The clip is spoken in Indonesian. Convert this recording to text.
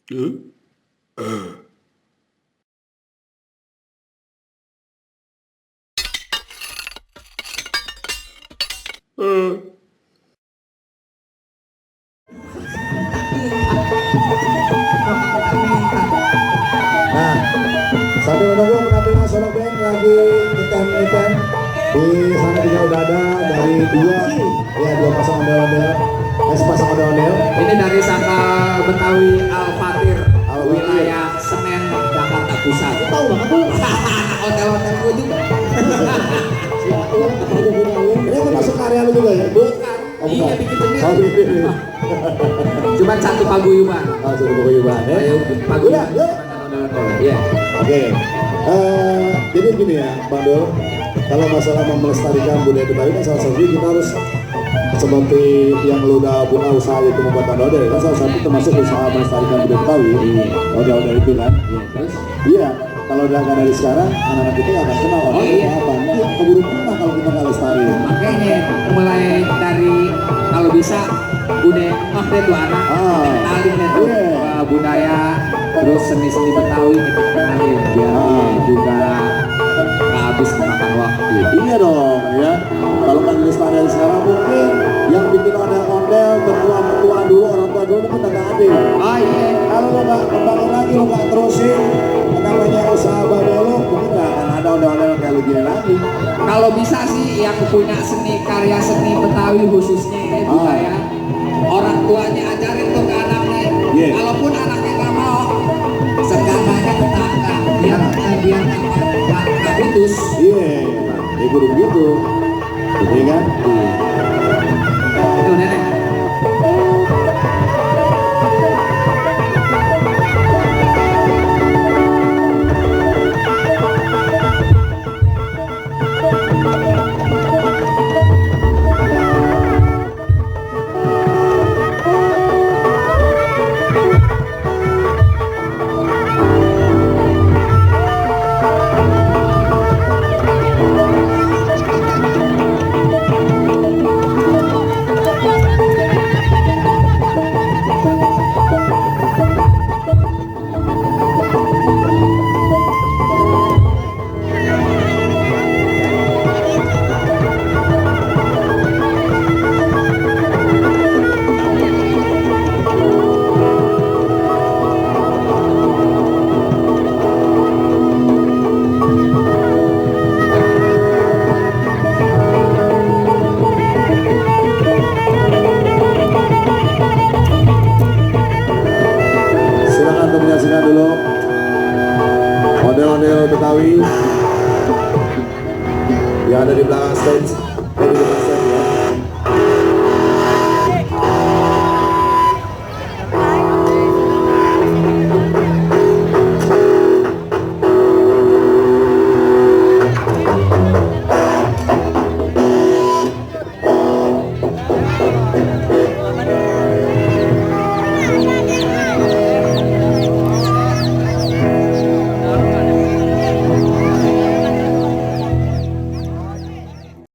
Nah, sambil menunggu penampilan solo band lagi event di sana juga udah ada dari dua pasang ondel-ondel, sepasang ondel-ondel. Ini dari Sangka Betawi Al-Fatir, wilayah Senen, Jakarta Pusat. Tahu banget tuh. Hotel-hotel gue juga. Ini termasuk karya lu juga ya? Bukan. Oh, Iya, bukan. bikin sendiri. Oh, bikin. Cuman satu paguyuban. Oh, satu paguyuban ya. Ayo, paguyuban. Udah, Iya. Oke. Jadi gini ya, Bang Dul. Kalau masalah melestarikan budaya Betawi kan salah satu kita harus seperti yang lu udah buka usaha itu membuat ondel kan salah satu termasuk usaha melestarikan budaya Betawi. Ondel-ondel itu kan. Terus? Iya. Kalau udah nggak dari sekarang, anak-anak kita nggak akan kenal ondel itu apa. Nanti keburu punah kalau kita nggak lestari. Makanya mulai dari kalau bisa budaya deh tuh anak kenalin deh tuh budaya terus seni-seni Betawi kita kenalin biar juga nggak habis memakan waktu. Iya dong ya. Kalau nggak lestari dari sekarang mungkin yang bikin ondel-ondel bertua dulu orang tua dulu mungkin nggak ada. Oh iya. Kalau lo nggak kembangin lagi, lo nggak terusin namanya usaha babelo, mungkin nggak akan ada ondel-ondel kayak lu gini lagi. Kalau bisa sih yang punya seni karya seni Betawi khususnya ya budaya orang tuanya ajarin tuh ke anaknya. Yeah. Kalaupun anaknya nggak mau, seenggaknya tetangga biar nggak putus. Iya, ya kudu begitu, gitu kan? Itu nenek. Menyaksikan dulu ondel-ondel Betawi yang ada di belakang stage.